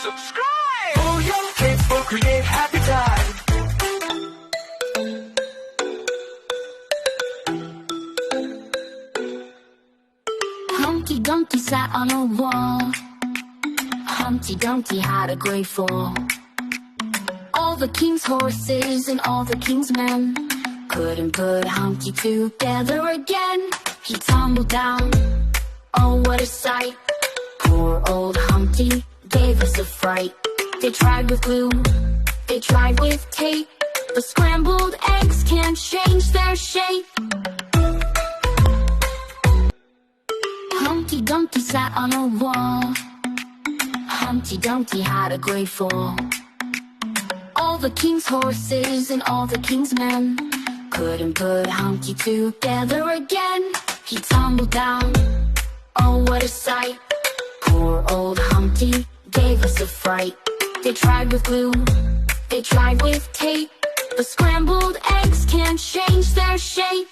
Subscribe! For your kids will create happy time. Humpty Dumpty sat on a wall. Humpty Dumpty had a great fall. All the king's horses and all the king's men couldn't put Humpty together again. He tumbled down, oh what a sight. Poor old Humpty gave us a fright. They tried with glue, they tried with tape, but scrambled eggs can't change their shape. Humpty Dumpty sat on a wall. Humpty Dumpty had a great fall. All the king's horses and all the king's men couldn't put Humpty together again. He tumbled down, oh what a sight. Poor old Humpty gave us a fright. They tried with glue, they tried with tape, but scrambled eggs can't change their shape.